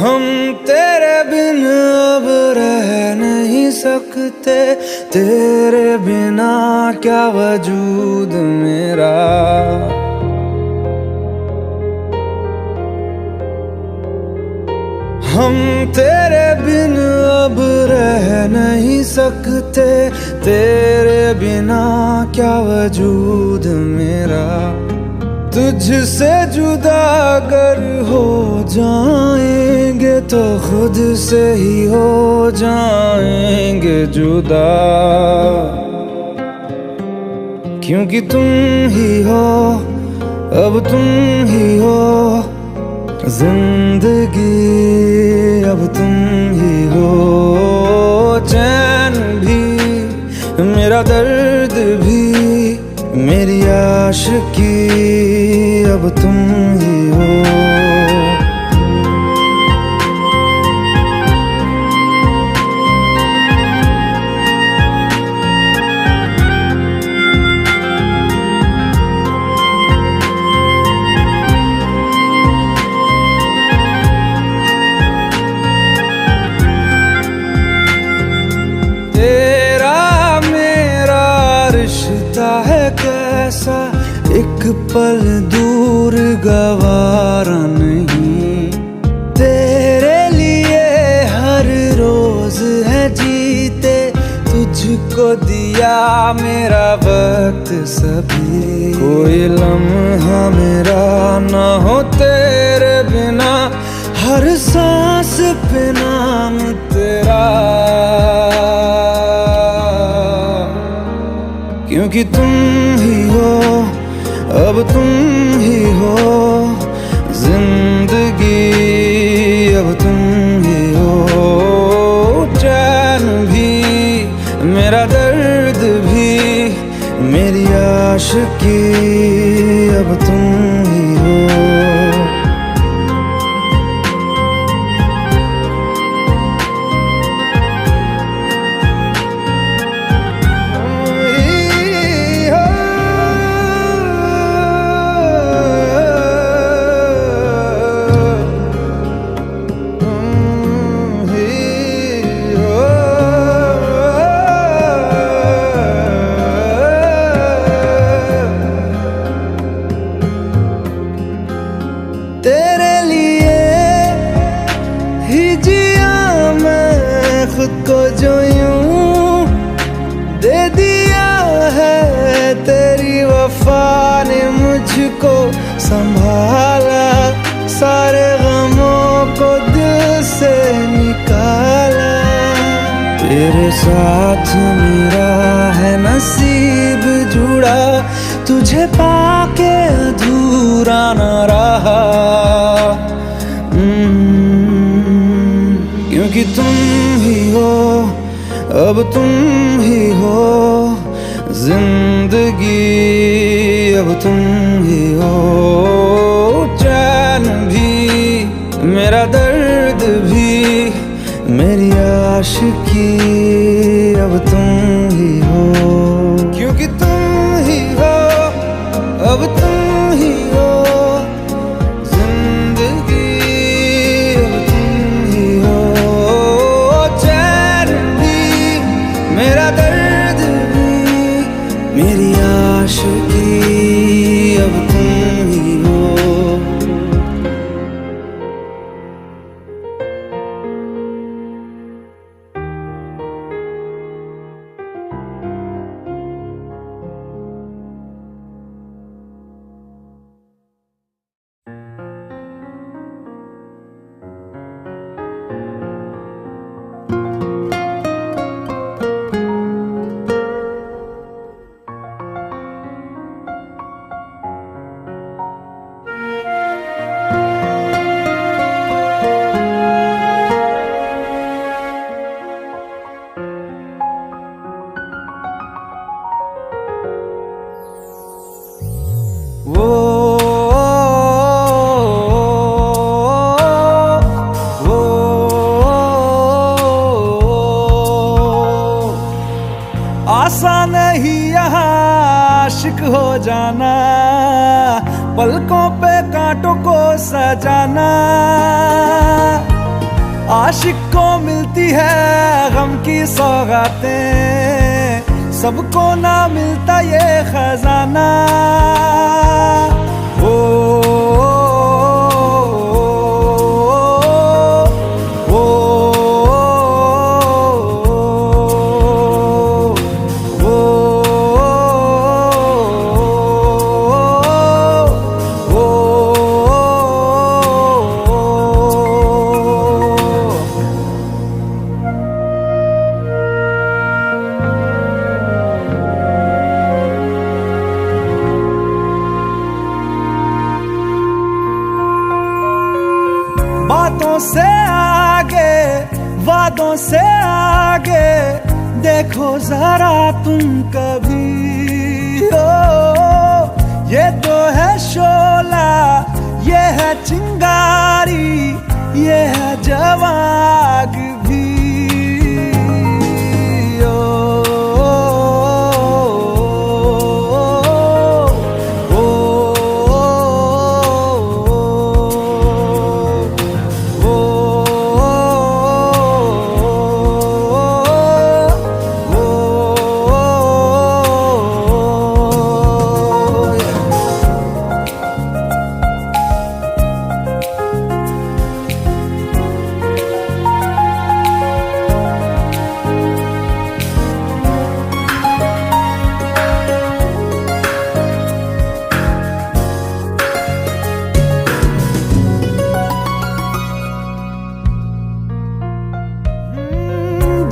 हम तेरे बिन अब रह नहीं सकते, तेरे बिना क्या वजूद मेरा। हम तेरे बिन अब रह नहीं सकते, तेरे बिना क्या वजूद मेरा। तुझसे जुदा अगर हो जाएंगे तो खुद से ही हो जाएंगे जुदा, क्योंकि तुम ही हो, अब तुम ही हो जिंदगी, अब तुम ही हो। चैन भी, मेरा दर्द भी, मेरी आशिकी, अब तुम ही हो। तेरा मेरा रिश्ता है कैसा, एक पल दूर गवारा नहीं। तेरे लिए हर रोज है जीते, तुझको दिया मेरा वक्त सभी। कोई लम्हा मेरा ना हो तेरे बिना, हर सांस पे नाम तेरा, क्योंकि तुम ही हो, अब तुम ही हो जिंदगी, अब तुम ही हो। चैन भी, मेरा दर्द भी, मेरी आशिकी, अब तुम ही हो। तेरे लिए ही जिया मैं खुद को, जो यूं दे दिया है तेरी वफा ने मुझको संभाला। सारे गमों को दिल से निकाला, तेरे साथ मेरा है नसीब जुड़ा, तुझे पाके अधूरा न रहा। क्योंकि तुम ही हो, अब तुम ही हो जिंदगी, अब तुम ही हो। चैन भी, मेरा दर्द भी, मेरी आशिकी, अब तुम ही हो। क्योंकि तुम ही हो, अब तुम ही हो जिंदगी, अब तुम ही हो। चैन भी, मेरा दर्द भी, मेरी आशिकी, अब तुम ही हो। आसान नहीं यहाँ आशिक हो जाना, पलकों पे कांटों को सजाना। आशिक को मिलती है गम की सौगातें, सबको ना मिलता ये खजाना। ओ, बातों से आगे, वादों से आगे, देखो जरा तुम कभी। ओ, ये तो है शोला, ये है चिंगारी, ये है जवाग भी। ओ,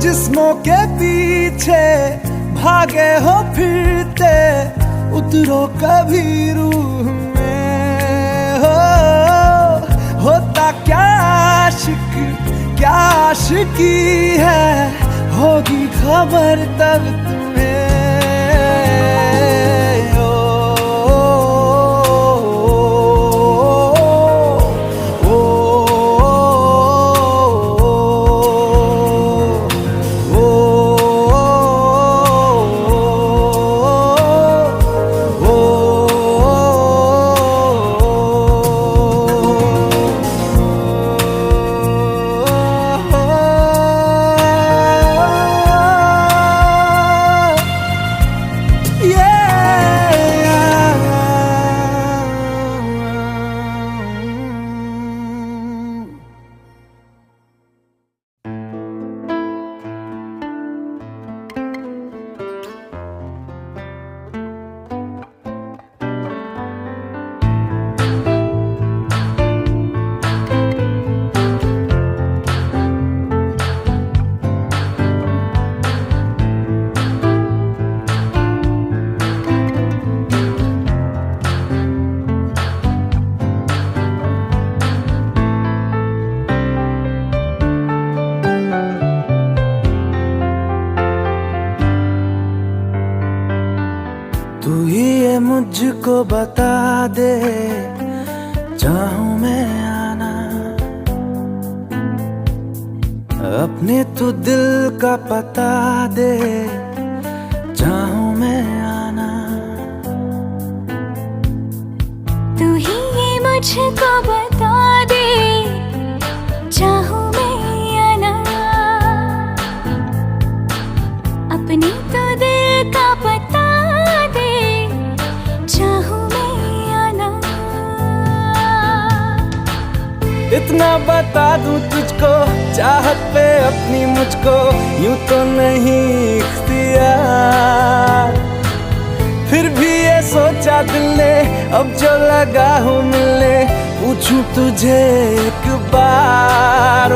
जिस्मों के पीछे भागे हो फिरते, उतरो कभी रूह में। होता क्या आशिक, क्या आशिकी है, होगी खबर तब तुम्हें। तू ही ये मुझको बता दे, चाहूं मैं आना, अपने तू दिल का पता दे, चाहूं मैं आना। तू ही ये मुझको बता दे, चाहूं मैं आना, अपने तो दिल का पता दे, चाहूं मैं आना। इतना बता दूं तुझको, चाहत पे अपनी मुझको यूं तो नहीं इख्तियार। फिर भी ये सोचा दिल ने, अब जो लगा हूँ मिलने, पूछूं तुझे एक बार। ओ,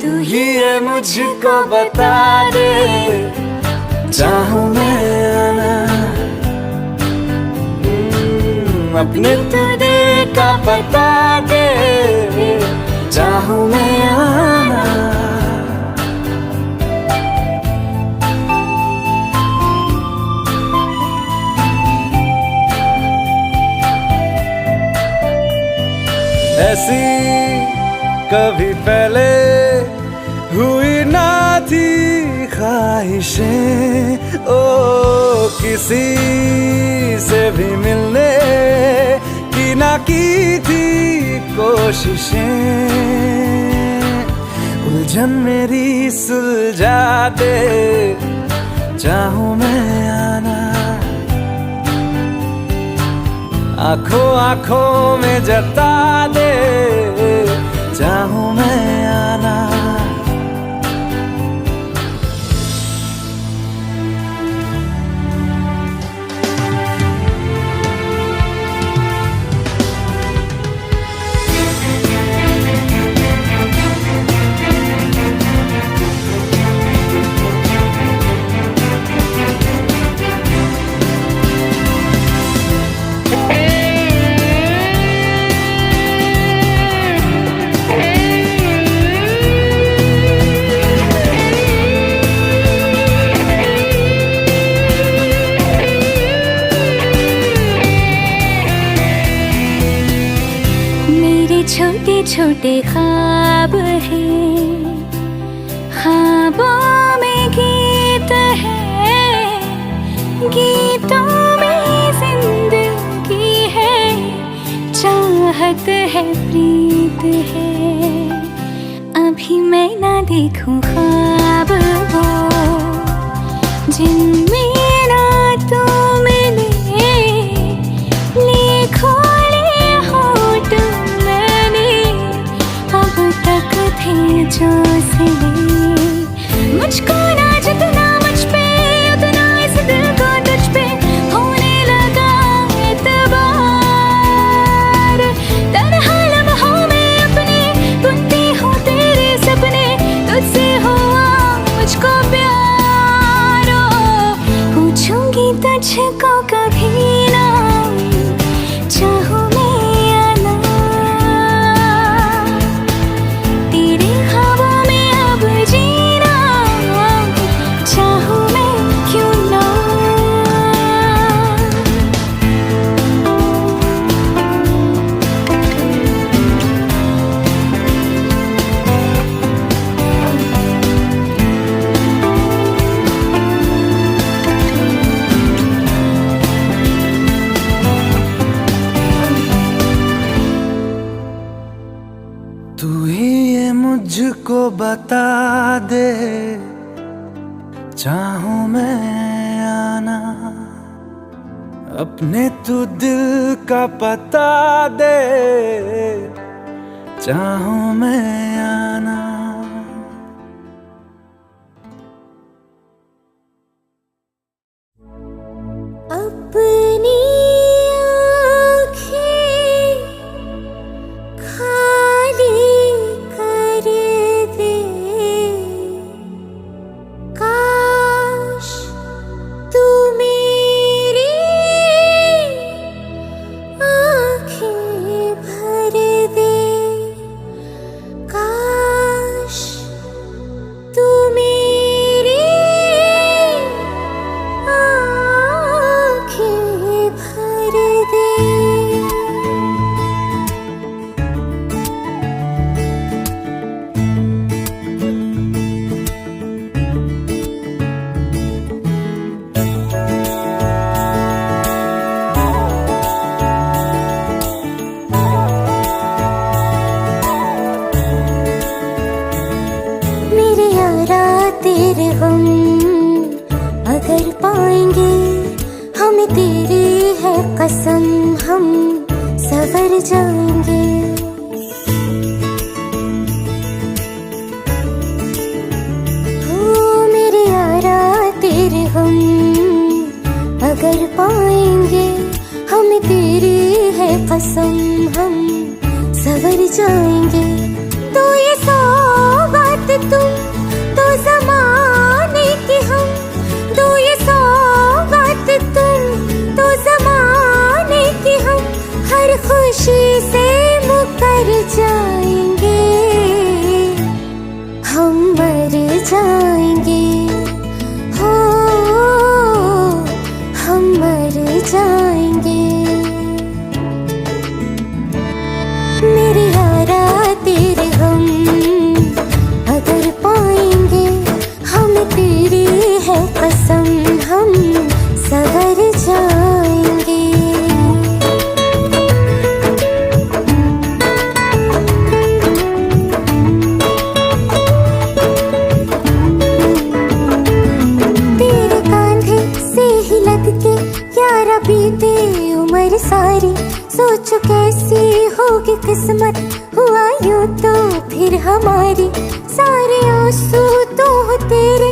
तू ही ये मुझको बता दे, चाहूं मैं आना, अपने तो दिल का पता दे, चाहूं मैं आना। ऐसी कभी पहले हुई ना थी ख्वाहिशें, ओ किसी से भी मिलने की ना की थी कोशिशें। उलझन मेरी सुलझा दे, चाहूं मैं आना, आंखों आंखों में जता दे, चाहूं मैं आना। छोटे छोटे ख्वाब हैं, ख्वाबों में गीत है, गीतों में जिंदगी है, चाहत है, प्रीत है। अभी मैं ना देखूं ख्वाब वो जिनमें ना तू मिले, लिखो जो सिले मुझको ना जितना मुझ पे उतना इस दिल को तुझ पे होने लगा एतबार। तन्हा लम्हों में अपने बुनती हूँ तेरे सपने, तुझसे हुआ मुझको प्यार। पूछूंगी तुझको कभी ना, चाहूं तू ही ये मुझको बता दे, चाहूं मैं आना, अपने तू दिल का पता दे, चाहूं मैं आना। अपनी तेरे गम अगर पाएंगे, हमें तेरी है कसम, हम सवर जाएंगे। हो मेरे यारा तेरे गम अगर पाएंगे, हमें तेरी है कसम, हम सवर जाएंगे। तो ये सौगात तुम तो ज़माने की, हम दो ये सौगात तुम तो ज़माने की, हम हर खुशी से मुकर जाएंगे, हम मर जाएंगे, हो हम मर जाएंगे। मेरे यारा तेरे गम अगर पाए पूछो कैसी होगी किस्मत, हुआ यूं तो फिर हमारी, सारे आंसू तो हो तेरे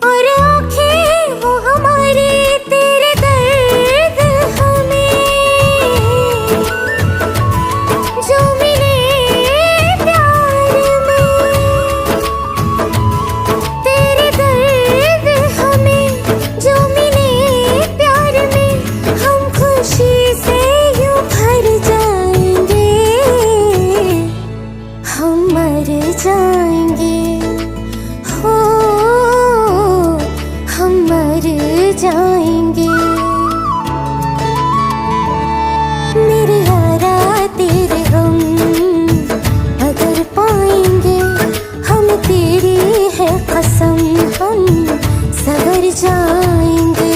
और आंखें वो हमारी, तेरे दर्द हमें जो मिले प्यार में, तेरे दर्द हमें जो मिले प्यार में, हम खुशी से यूं भर जाएंगे, हम मर जाएंगे, हो हम मर जाएंगे। मेरे यारा तेरे हम अगर पाएंगे, हम तेरी है कसम हम सवर जाएंगे।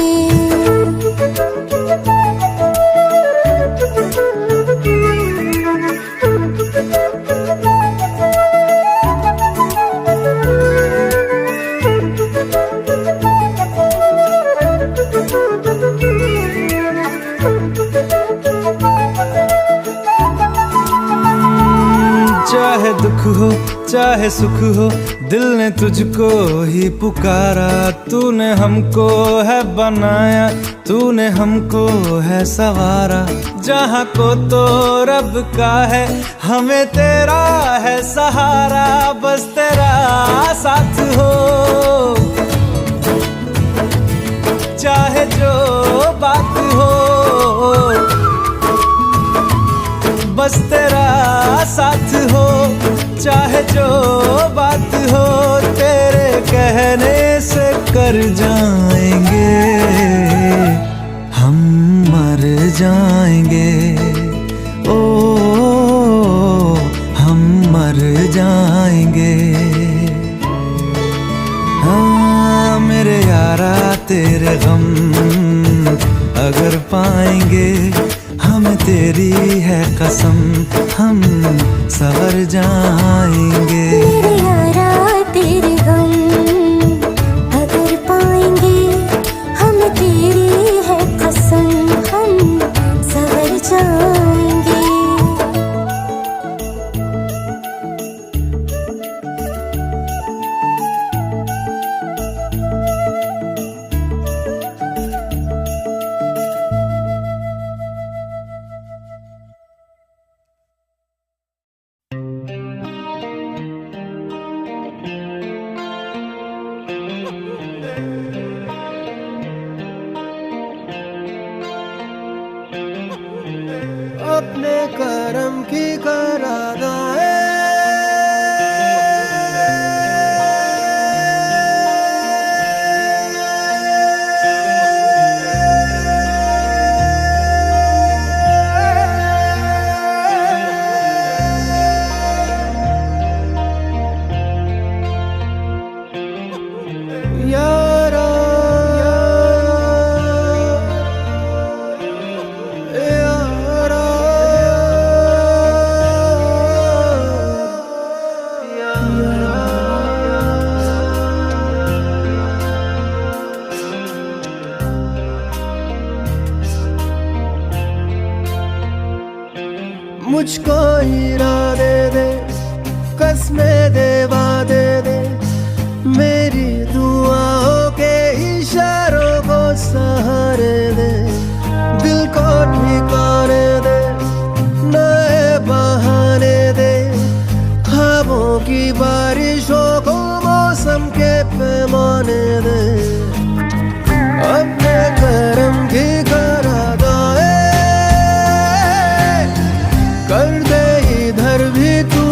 चाहे दुख हो चाहे सुख हो, दिल ने तुझको ही पुकारा, तूने हमको है बनाया, तूने हमको है सवारा, जहाँ को तो रब का है, हमें तेरा है सहारा, बस तेरा साथ हो, चाहे जो बात हो, बस तेरा साथ हो, चाहे जो बात हो, तेरे कहने से कर जाएंगे, हम मर जाएंगे, ओ हम मर जाएंगे। हाँ मेरे यारा तेरे गम अगर पाएंगे, हम तेरी है कसम हम सवर जाएंगे। मेरे यारा तेरे गम अगर पाएंगे, हम तेरी है कसम हम सवर जाएंगे। अपने करम की करादाए, यारा मुझको इरादे दे, कसमें दे, वादे दे, मेरी दुआओं के इशारों को सहारे दे, दिल को ठिकाने दे, नए बहाने दे, ख्वाबों की बारिशों को मौसम के पैमाने दे, अपने करम की करादाए कर दे इधर भी तू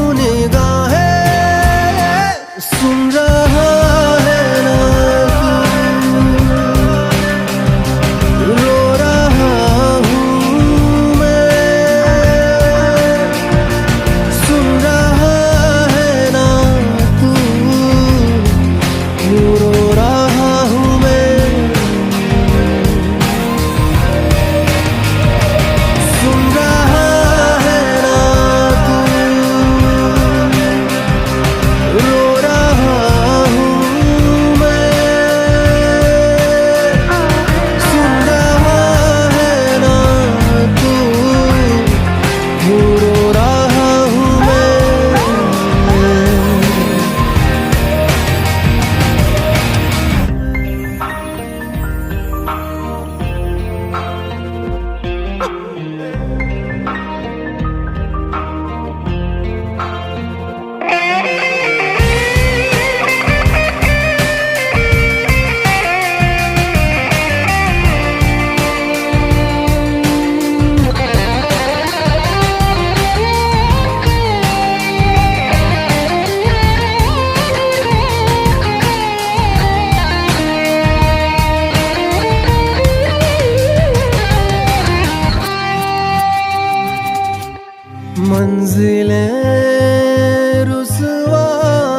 मंजिलें रुसवा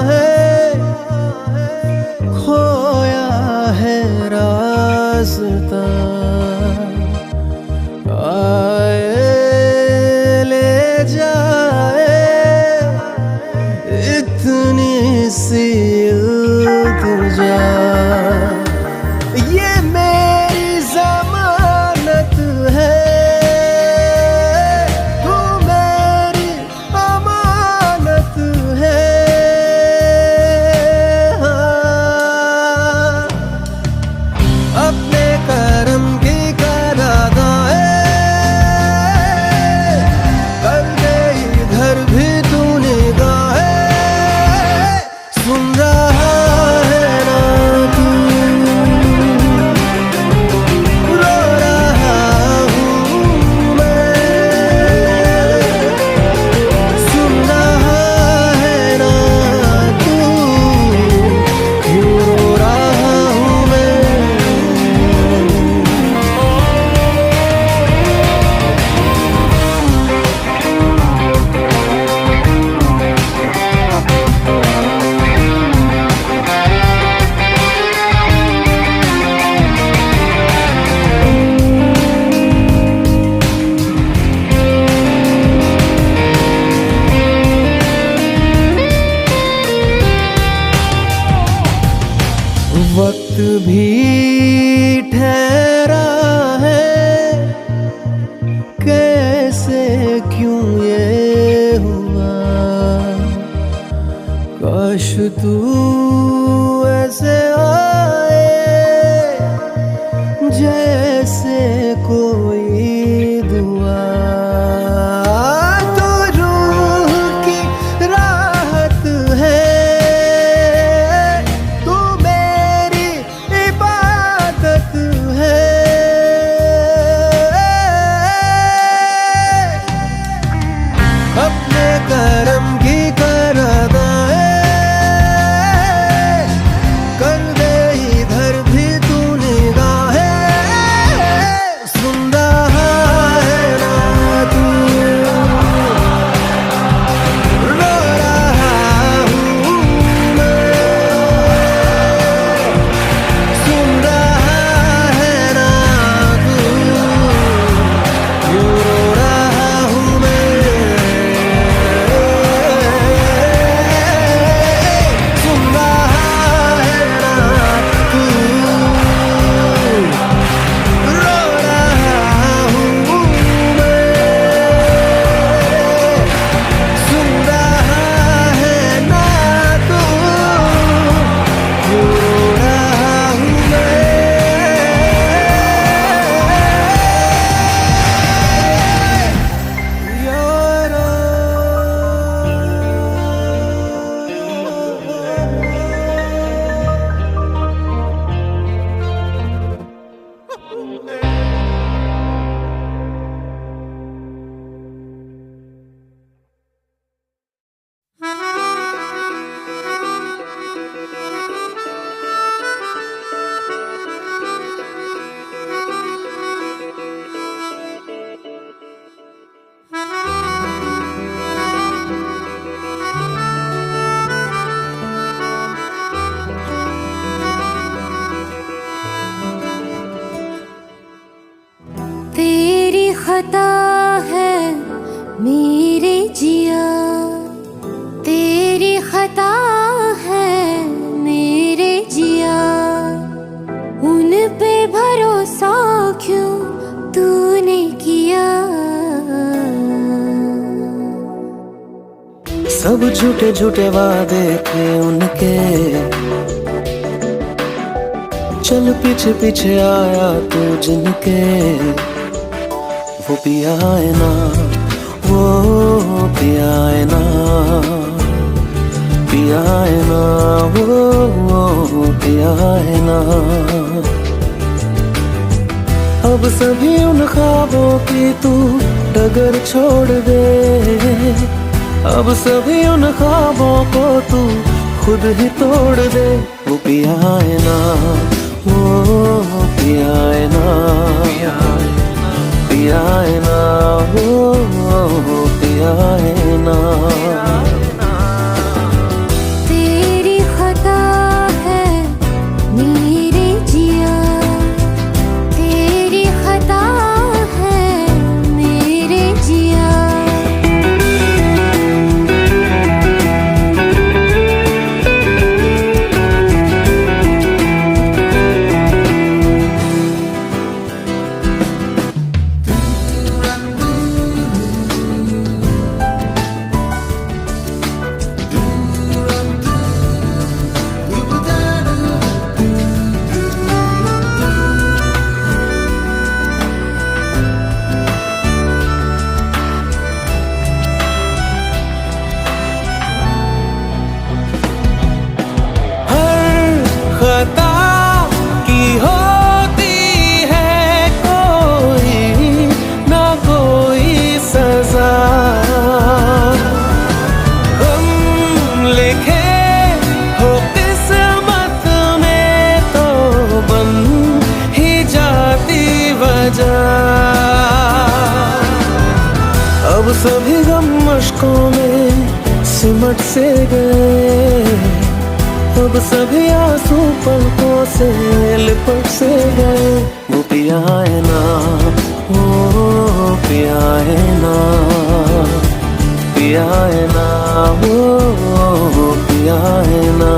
है, खोया है रास्ता। आए ले जाए इतनी सी इल्तिजा, ये मेरी जमानत है, तू मेरी अमानत है। हाँ, अपने करम की कर अदाएं कर दे इधर भी तू निगाहें, सुन रहा है ना तू, रो रहा हूँ मैं, सुन रहा है ना तू, क्यों रो रहा हूँ मैं। वक्त भी ठहरा है, कैसे क्यों ये हुआ, काश तू ऐसे आए जैसे कोई दुआ, तो रूह की राहत है, तू मेरी इबादत है। अपने करम की कर अदाएं कर दे इधर भी तू निगाहें, सुन रहा है ना तू, रो रहा हूँ मैं, सुन रहा है ना तू, क्यों रो रहा हूँ मैं, सुन रहा है ना तू, रो रहा हूँ मैं, सुन रहा है ना तू, क्यों रो रहा हूँ मैं। यारा तेरी खता है मेरे जिया, तेरी खता है मेरे जिया, उन पे भरोसा क्यों तूने किया। सब झूठे झूठे वादे थे उनके, चल पीछे पीछे आया तू जिनके, वो पिया है ना, वो पिया है ना, पिया है ना, वो पिया है ना। अब सभी उन ख्वाबों की तू डगर छोड़ दे, अब सभी उन ख्वाबों को तू खुद ही तोड़ दे। वो पिया है ना, वो पिया है ना, पिया है ना, वो पिया है सभी गम मुश्कों में सिमट से गए, अब सभी आंसू पलकों से लिपट से गए। वो पिया है ना, वो पिया है ना, पिया है ना, वो पिया है ना।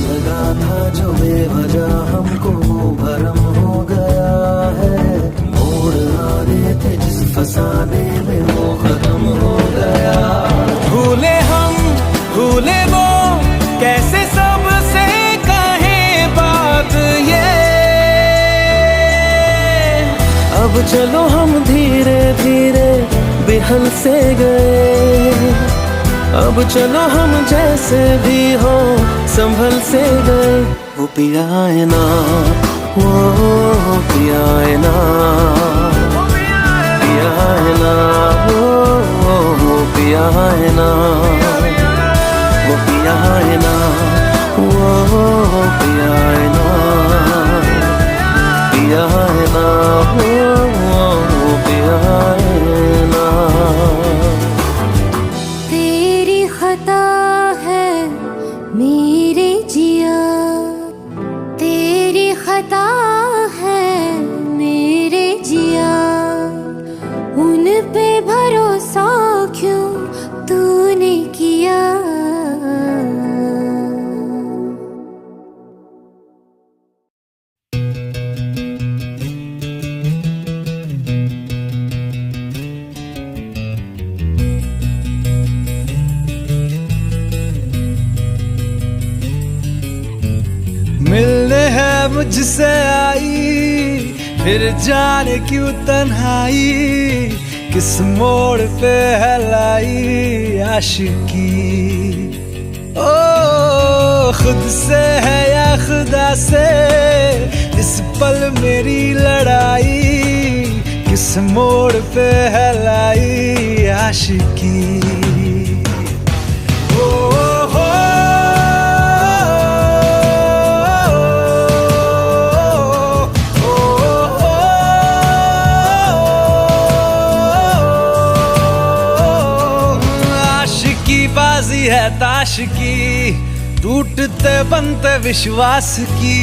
लगा था जो बेवजह हमको भरम हो गया है, मोड़ आने थे जिस फसाने में वो खत्म हो गया। भूले हम भूले वो, कैसे सबसे कहें बात ये। अब चलो हम धीरे धीरे बिहल से गए, अब चलो हम जैसे भी हो संभल से गए। वो पिया है ना, वो पिया है ना, पिया है ना, वो पिया है ना, वो पिया है ना, वो पिया है ना, पिया है ना, वो पिया है ना। खता है मेरे जिया, तेरी खता है मेरे जिया, उन पे भरोसा क्यों तूने किया। मिलने है मुझसे आई, फिर जाने क्यों तन्हाई, किस मोड़ पे है लाई आशिकी। ओ खुद से है या खुदा से, इस पल मेरी लड़ाई, किस मोड़ पे है लाई आशिकी। बाजी है ताश की, टूटते बनते विश्वास की।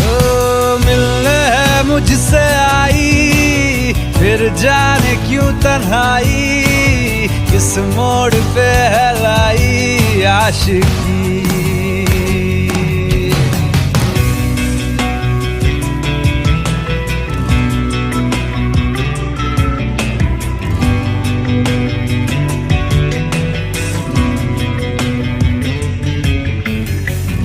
ओ मिलने है मुझसे आई, फिर जाने क्यों तन्हाई, किस मोड़ पे है लाई आशिकी।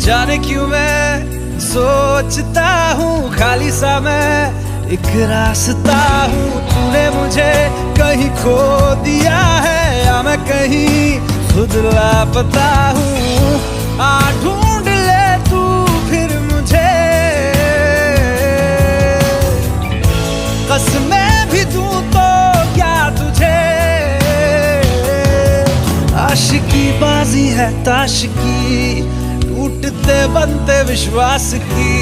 जाने क्यों मैं सोचता हूँ खाली सा मैं एक रास्ता हूँ, तूने मुझे कहीं खो दिया है या मैं कहीं खुद लापता हूँ। आ ढूंढ ले तू फिर मुझे, कसमें भी दूँ तो क्या तुझे। आशिकी बाजी है ताश की, टूटते बनते विश्वास की।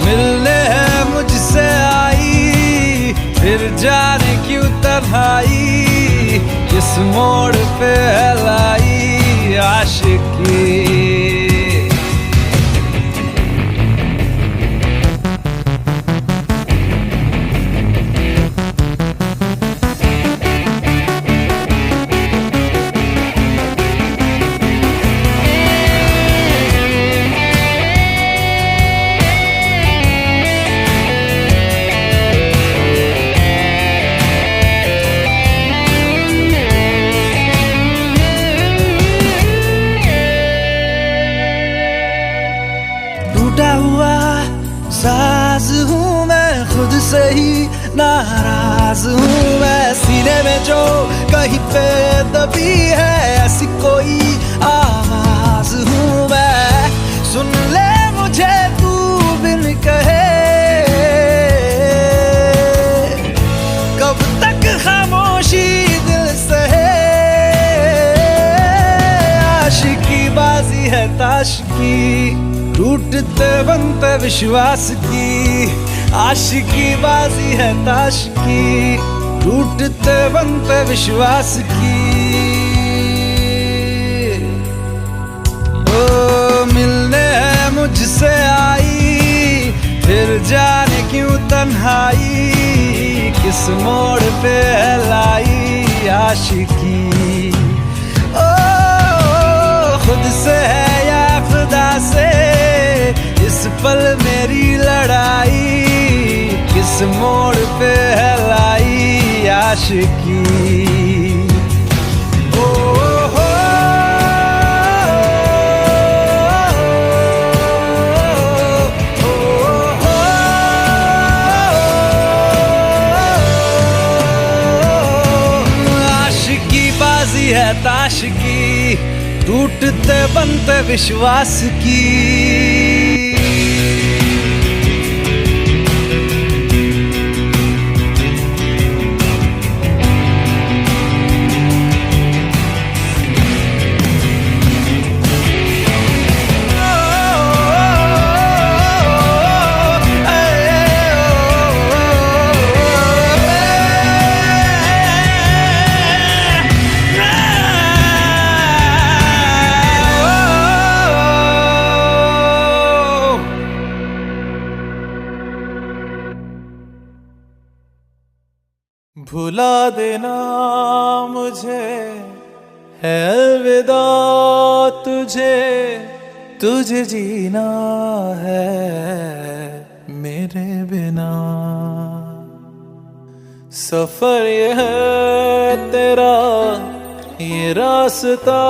मिलने है मुझसे आई, फिर जाने क्यों तन्हाई, किस मोड़ पे है लाई आशिकी। टूटा हुआ साज हूँ मैं खुद से ही नाराज हूँ मैं सीने में जो कहीं पे दबी है ऐसी कोई आवाज हूँ मैं सुन ले मुझे तू बिन कहे कब तक खामोशी दिल सहे आशिकी बाजी है ताश की टूटते बनते विश्वास की आशिकी बाजी है ताश की टूटते बनते विश्वास की ओ मिलने है मुझसे आई फिर जाने क्यों तन्हाई किस मोड़ पे है लाई आशिकी ओ खुद से है या खुदा से इस पल मेरी लड़ाई किस मोड़ पे है लाई आशिकी ओ हो आशिकी बाजी है ताश की टूटते बनते विश्वास की भुला देना मुझे है अलविदा तुझे तुझे जीना है मेरे बिना सफर ये है तेरा ये रास्ता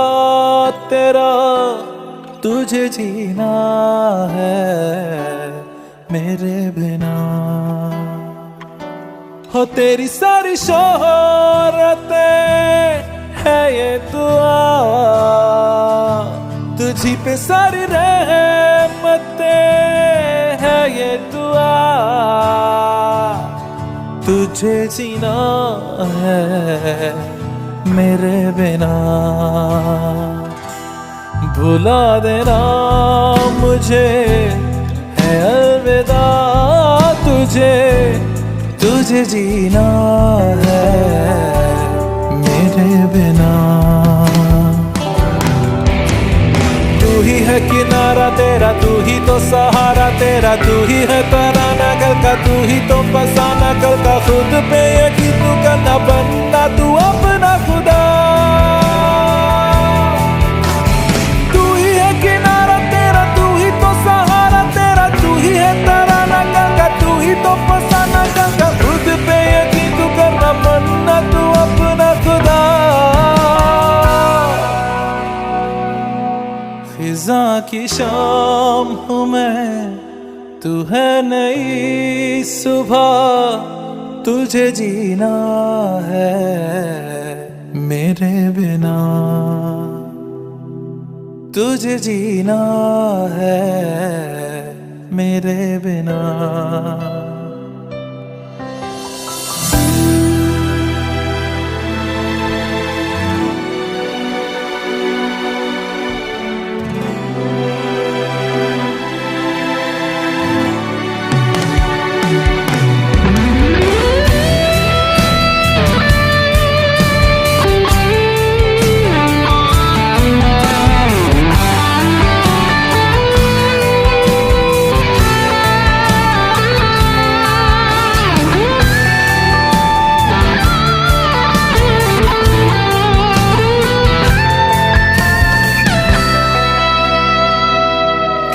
तेरा तुझे जीना है मेरे बिना हो तेरी सारी शोहरतें है ये दुआ तुझी पे सारी रहमतें है ये दुआ तुझे जीना है मेरे बिना भुला देना मुझे है अलविदा तुझे तुझे जीना है मेरे बिना तू ही है किनारा तेरा तू ही तो सहारा तेरा तू ही है तराना कल का तू ही तो फसाना कल का खुद पे यकीन तू करना बनना तू अपना खुदा तू ही है किनारा तेरा तू ही तो सहारा तेरा तू ही है तराना कल का तू ही तो फसाना कल का खुद पे यकीन तू करना बनना तू अपना खुदा फिजा की शाम हूँ मैं तू है नई सुबह तुझे जीना है मेरे बिना तुझे जीना है मेरे बिना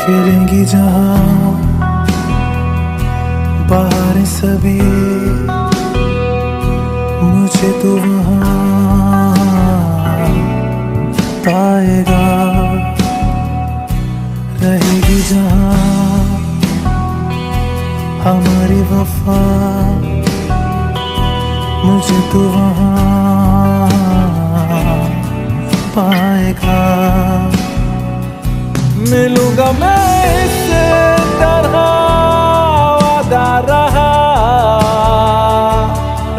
फिरेंगी जहाँ बाहर सभी मुझे तो वहाँ पाएगा रहेगी जहाँ हमारी वफा मुझे तो वहाँ पाएगा। मिलूंगा मैं इस तरह वादा रहा,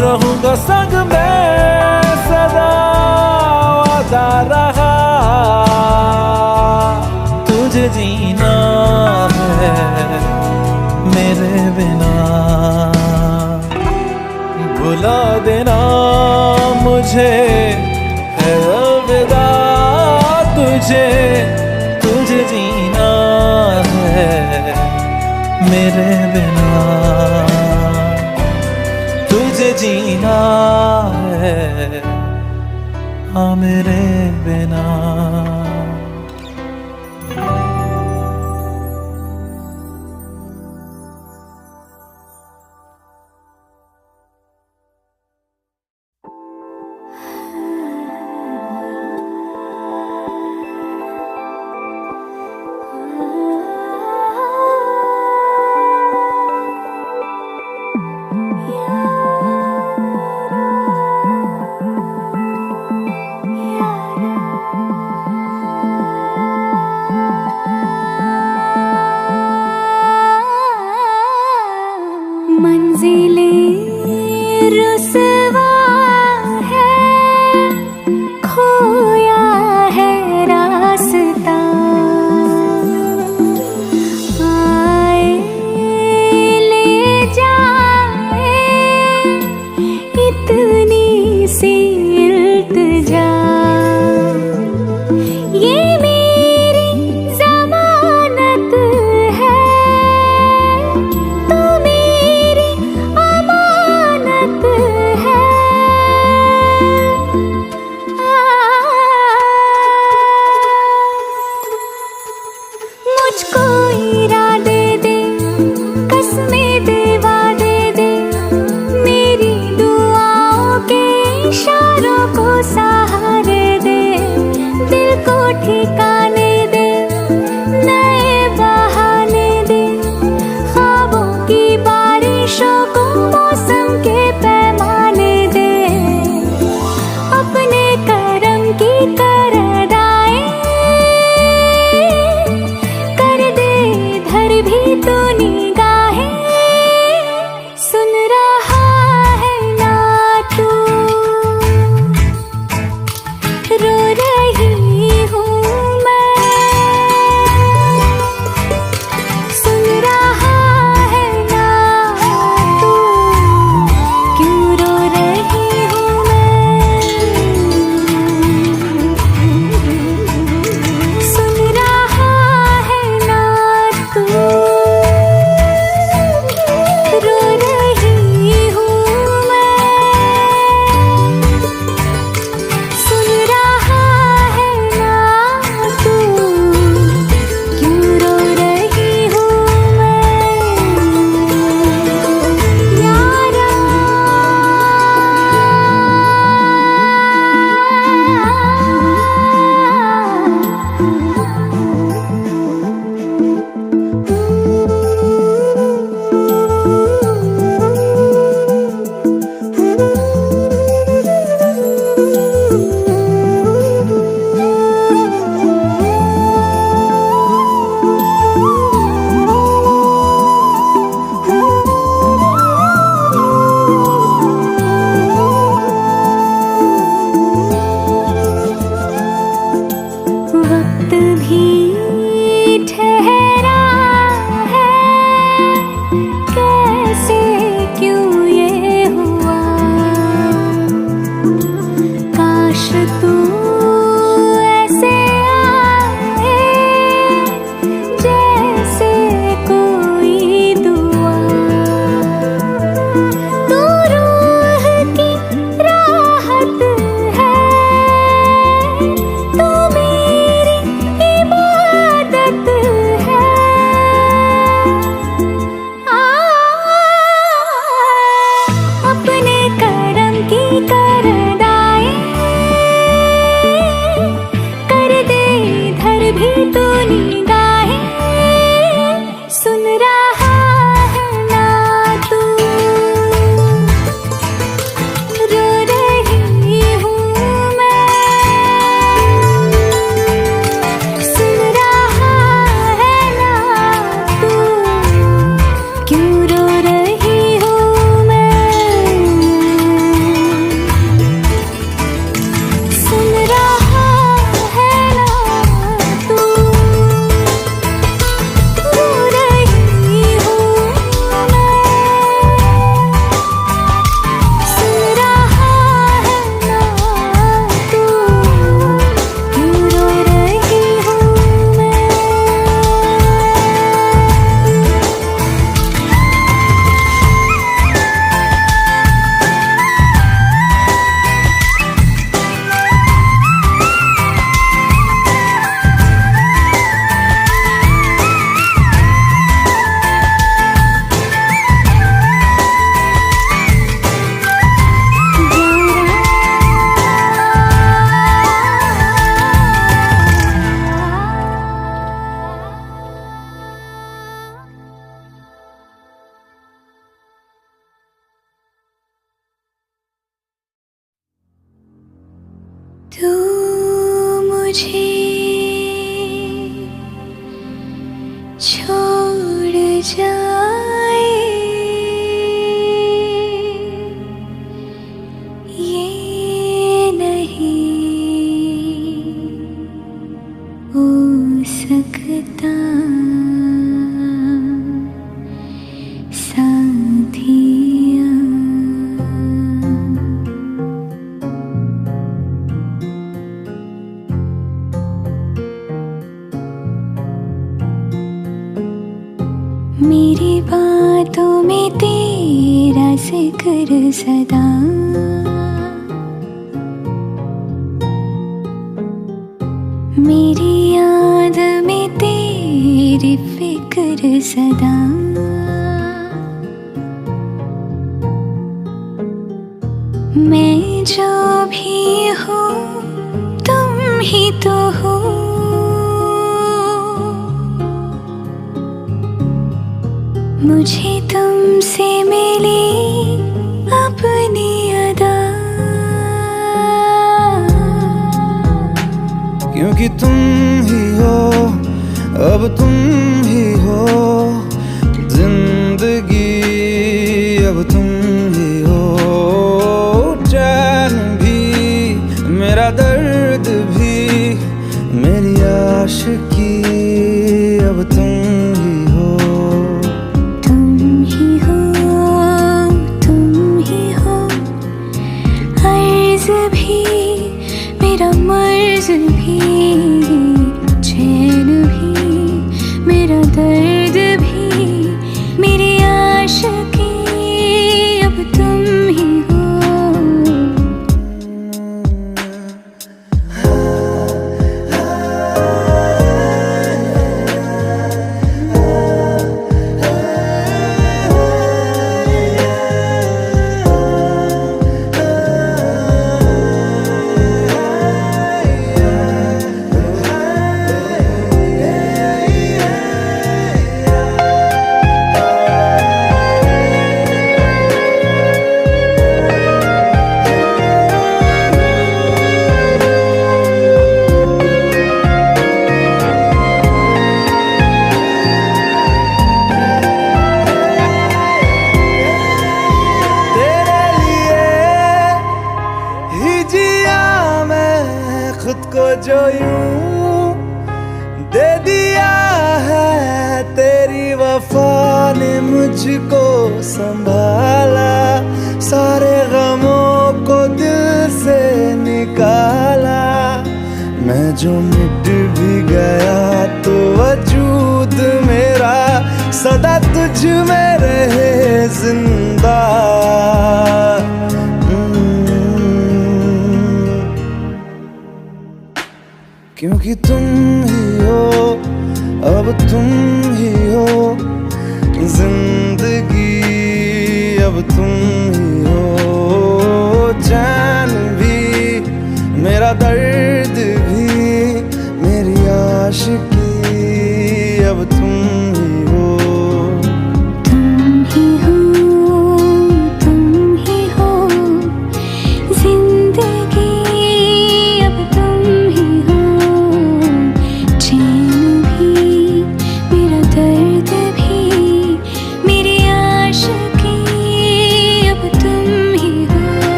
रहूंगा संग में सदा वादा रहा। तुझे जीना है मेरे बिना, भुला देना मुझे है अलविदा। तुझे तुझे जीना है मेरे बिना, तुझे जीना है हाँ मेरे बिना। मंजिलें रुसवा है, खोया है रास्ता। आए ले जाए इतनी सी इल्तिजा, ये मेरी जमानत है, तू मेरी अमानत है। मुझको इरादे दे, कसमें दे, वादे दे, मेरी दुआओं के इशारों को सहारे दे। दिल को ठिकाने दे, नए बहाने दे, ख्वाबों की बारिशों को मौसम के पैमाने दे। अपने करम की करदाए कर दे इधर भी तो निगाहें। सुन रहा है ना तू, रो रही हूँ तू मुझे छोड़ जाए ये नहीं हो सकता साथिया। मेरी बातों में तेरा जिक्र सदा, मेरी याद में तेरी फिक्र सदा। मैं जो भी हूँ तुम ही तो हो, मुझे तुमसे मिली अपनी अदा। क्योंकि तुम ही हो, अब तुम ही हो जिंदगी, अब तुम ही हो चैन भी, मेरा दर्द भी, मेरी आशिकी, अब तुम ही हो। तुम ही हो, तुम ही हो, अर्ज़ भी मेरा मर्ज़ भी, चैन भी मेरा दर्द भी, मेरी आशिकी, अब तुम ही हो। खुद को जो यूं दे दिया है, तेरी वफा ने मुझको संभाला, सारे गमों को दिल से निकाला। मैं जो मिट भी गया तो वजूद मेरा सदा तुझ में रहे जिंदा। क्योंकि तुम ही हो, अब तुम ही हो